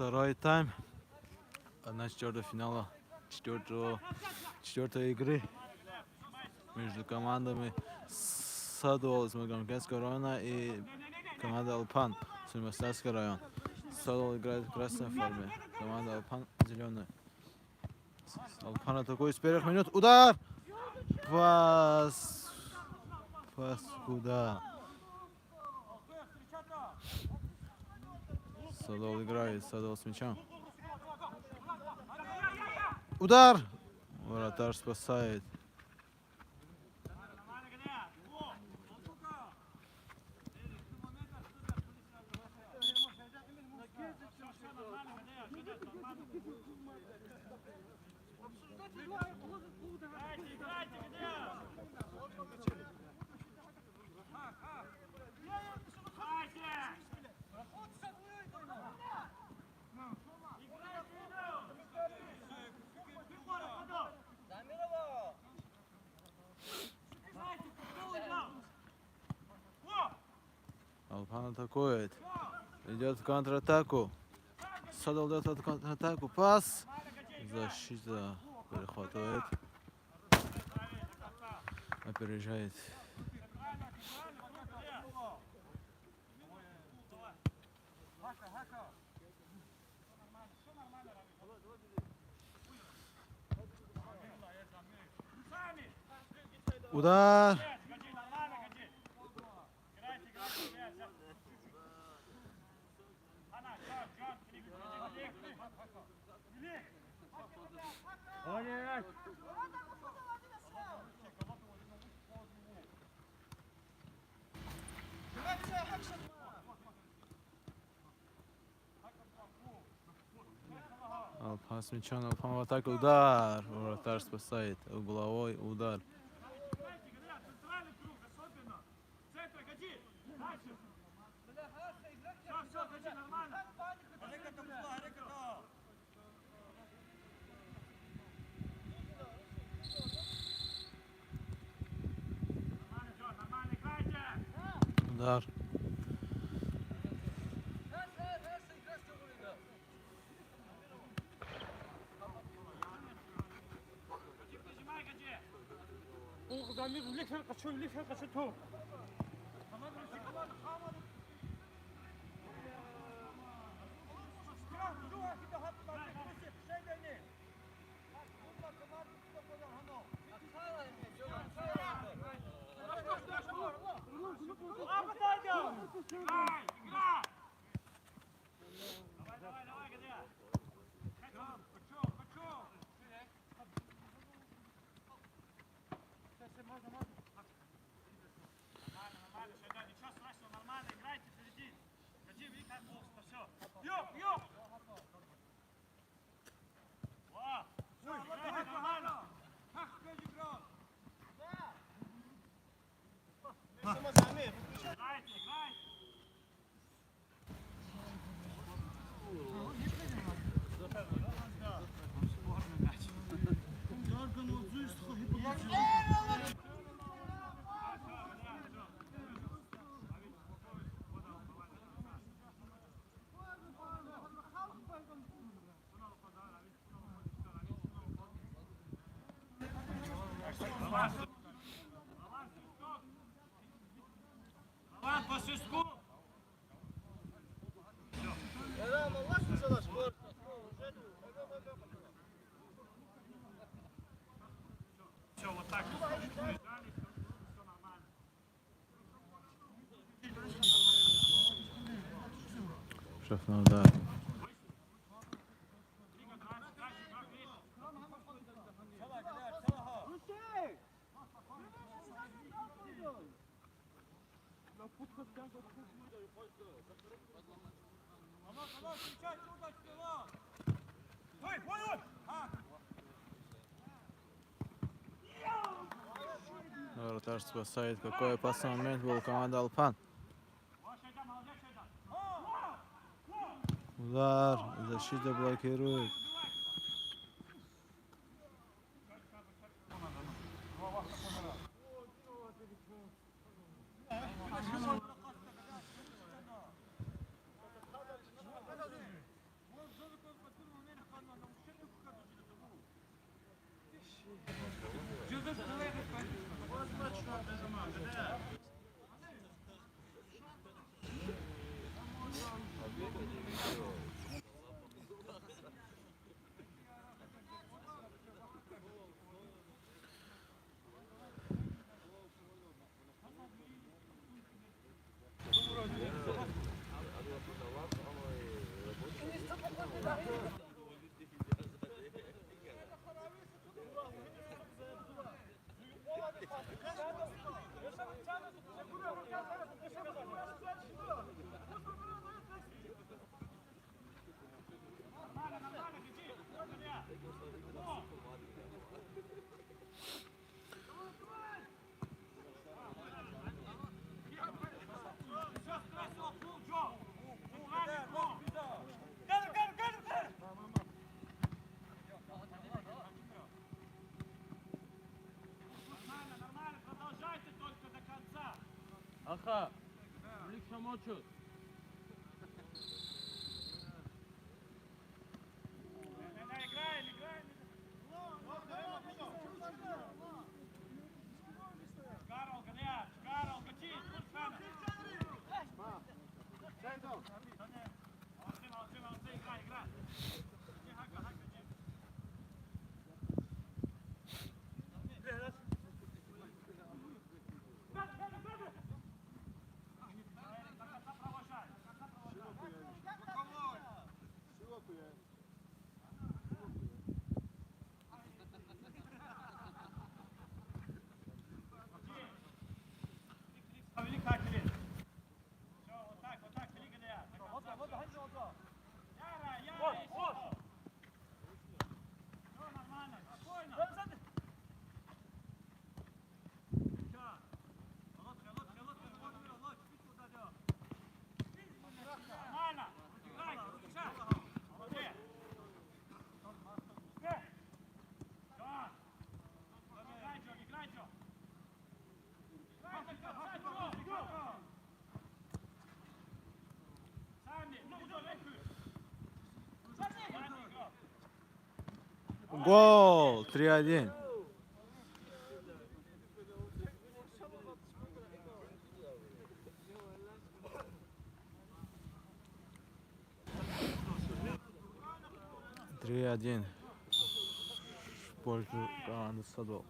Второй тайм. 1/4 финала четвертой игры между командами Садовол из Магамкентского района и команда Алпан из Мостовского района. Садовол играет в красной форме, команда Алпан зеленая. Алпан атакует с первых минут. Удар! Пас куда? Садовол играет, Садовол с мячом. Удар! Вратарь спасает. Алпан атакует. Идет в контратаку. Садовол идет в контратаку. Пас. Защита перехватывает. Опережает. Удар. Алпан с мячом, Алпан в атаку. Удар. Вратарь спасает. Угловой удар. Удар. Штрафной удар. Вратарь спасает. Какой опасный момент был у команды Алпан. Удар. Защита блокирует. Аха, Лик Шамочут. Гол! 3-1. В пользу команды Садов.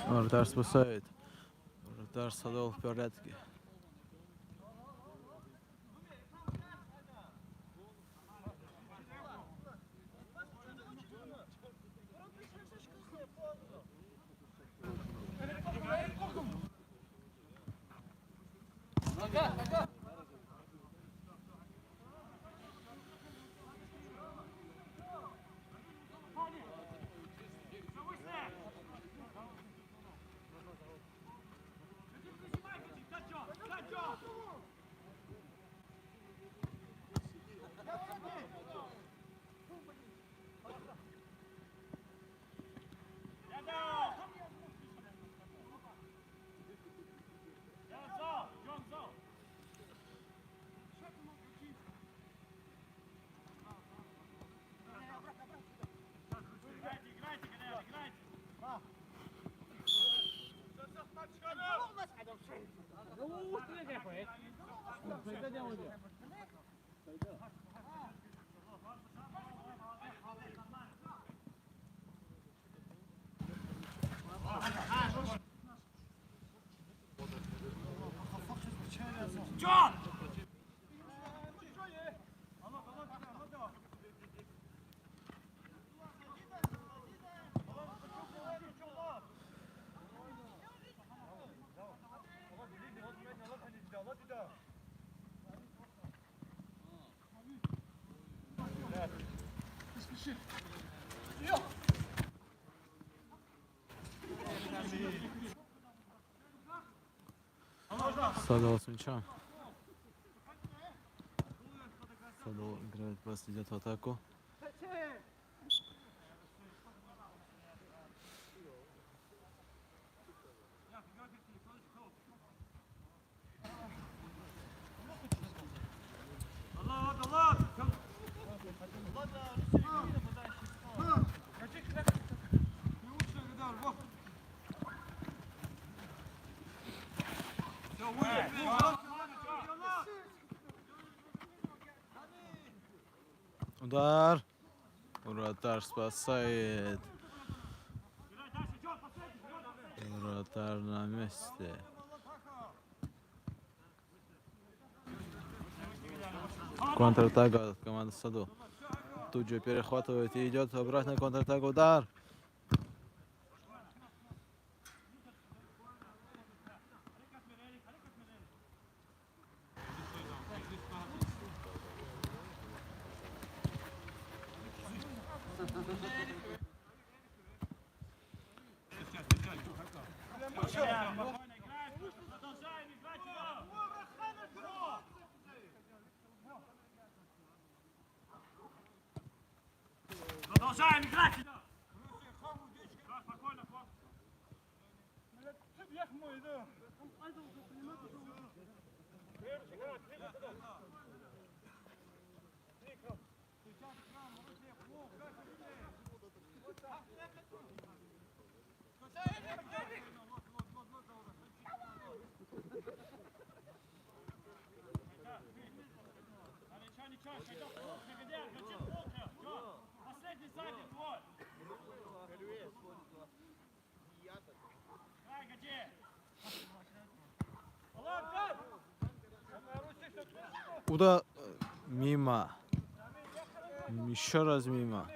Вратарь спасает. Вратарь Садов в порядке. Садол с мячом. Садол играет, пас идет в атаку. Удар. Вратарь спасает. Вратарь на месте. Контратака от команды Саду. Тут же перехватывает и идет обратно контратака. Удар. Продолжаем играть! Последний сзади твой! Давай, Гади! Удар. Мимо. Еще раз мимо.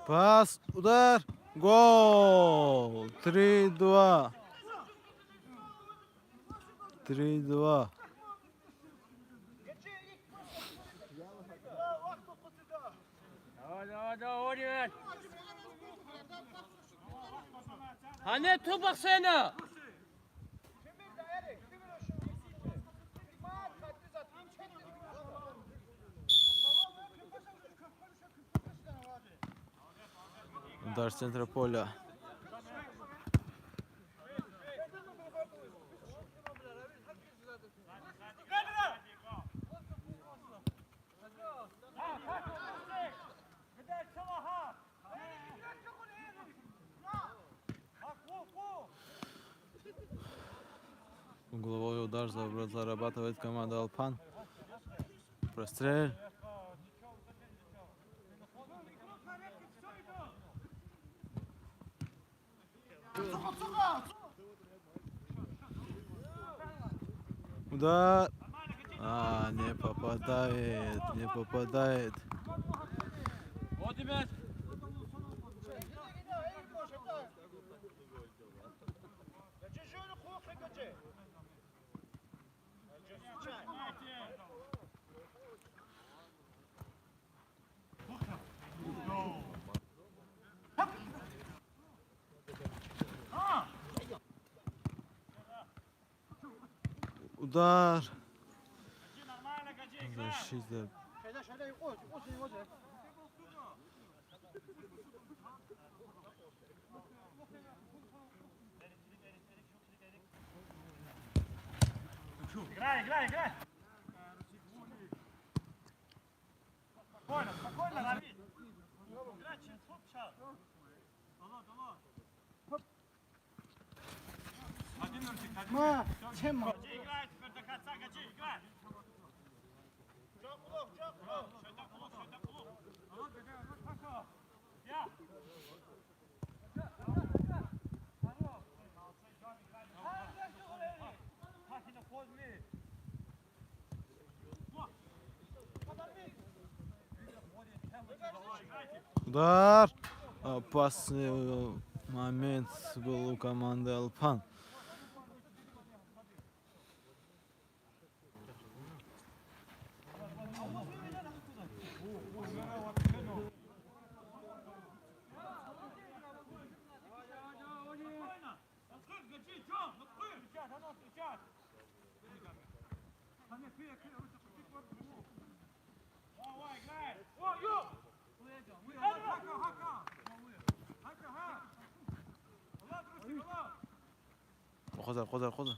Пас, удар, гол! 3-2. 3-2. Давай, Ориент! Anne top baksana! Удар с центра поля. Угловой удар зарабатывает команда Алпан. Прострел. Удар. Не попадает, не попадает. Вот тебе! Удар. Защита. Играй, играй, играй! Спокойно, спокойно, лови! Играй через хоп, сейчас! Один нырчик, один нырчик. Гади играй теперь до конца, Гади, играй! Я! Удар! Опасный момент был у команды Алпан. خذها.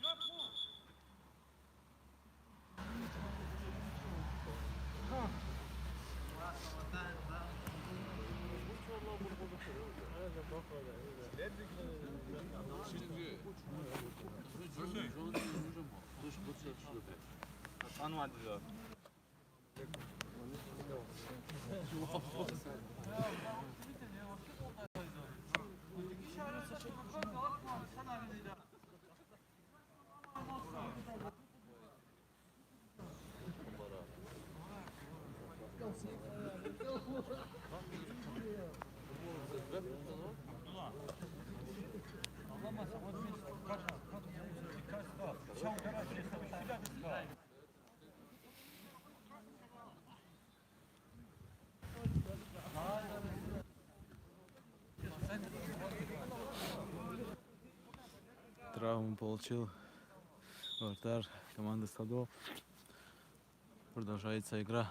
Травму получил вратарь команды Садо. Продолжается игра.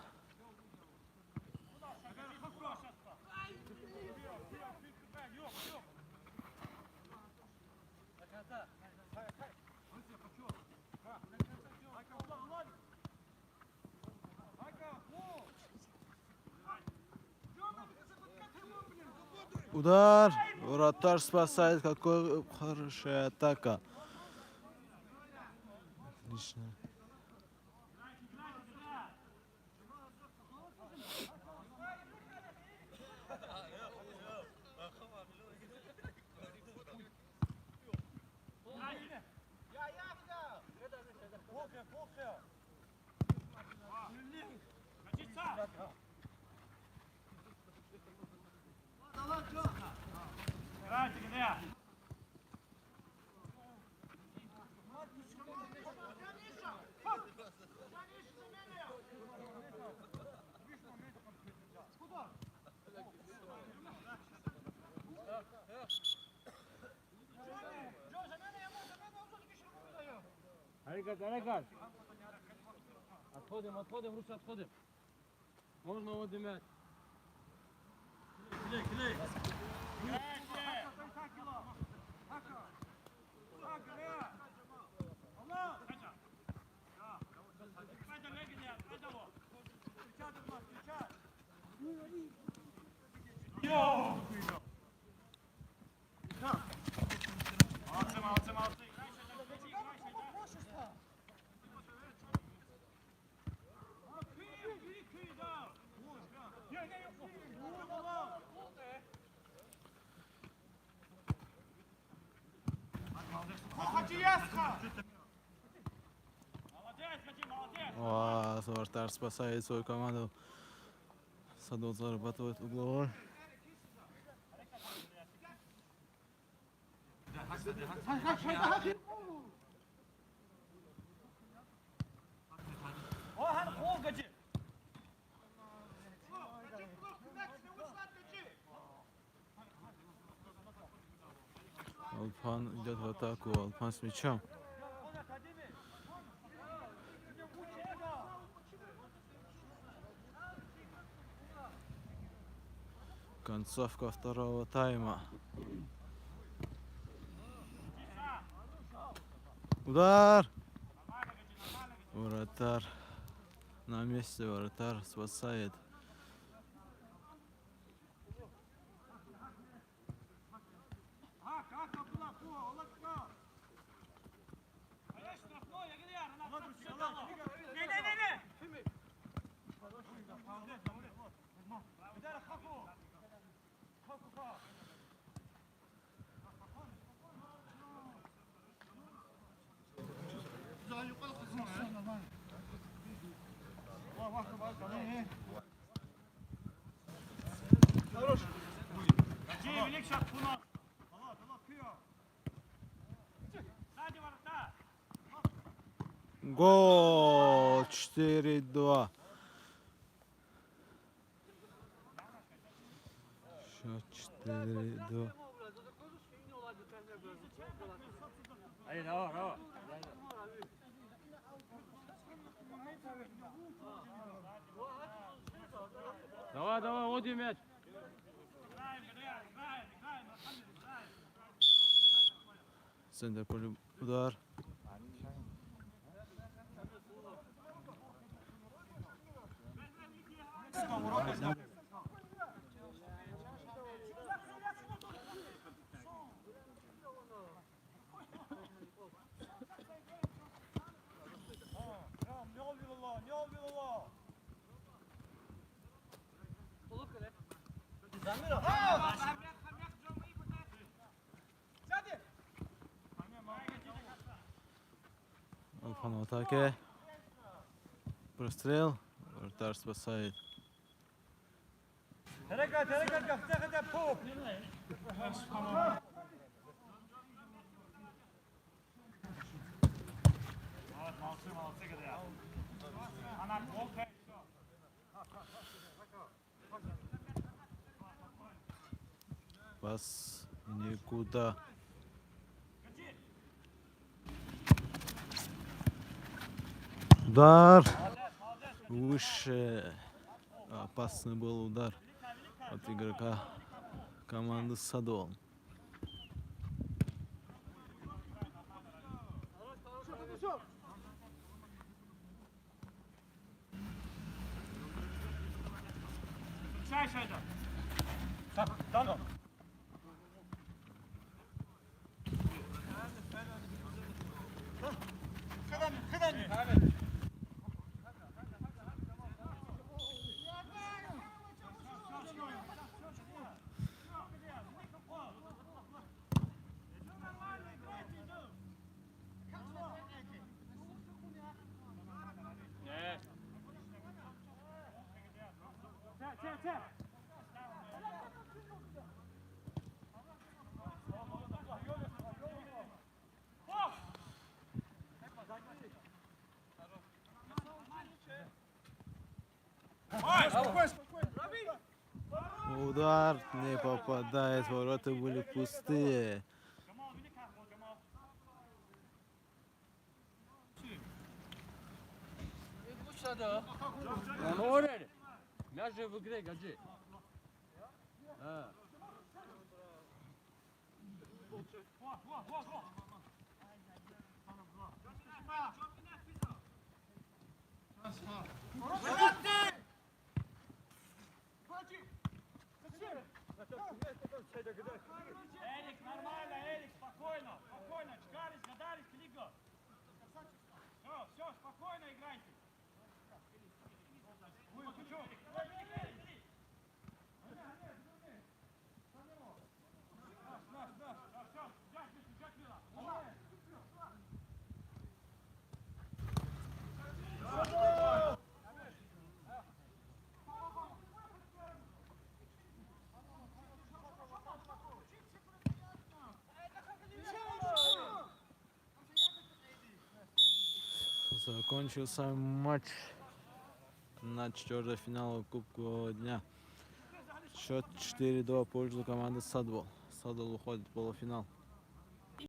Удар! Вратарь спасает. Какой хорошая атака. Отлично. Харикат. Отходим, Руся, отходим. Можно вот дымять. Клей. Молодцы. Вратарь спасает свою команду. Садо зарабатывает угловой. Алпан идет в атаку. Алпан с мячом. Концовка второго тайма. Удар! Вратарь на месте. Вратарь спасает. Гаджи, велик шаг, пуно. Сзади ворота. Гол 4-2. Счет 4-2. Hayır, hava, hava. Давай, давай, води мяч. Центр поля удар. Ne oluyor Allah? Ne oluyor Allah? Алпан в атаке. Прострел. Вратарь спасает. Hareket, hareket, hareket, pop. Молодцы, говорят. Она плохо. Пас никуда. Удар. Выше. Опасный был удар от игрока команды Садол. Включай шайда. Так, Дано. Хыдан. Удар не попадает, ворота были пустые. Он орер. Мяч же в игре, Гаджи. Эрик, нормально, Эрик, спокойно, спокойно. Чкались, гадались, лига. Все, спокойно играйте. Закончился матч на четвертьфинале Кубкового дня. Счет 4-2 в пользу команды Садвол. Садвол уходит в полуфинал.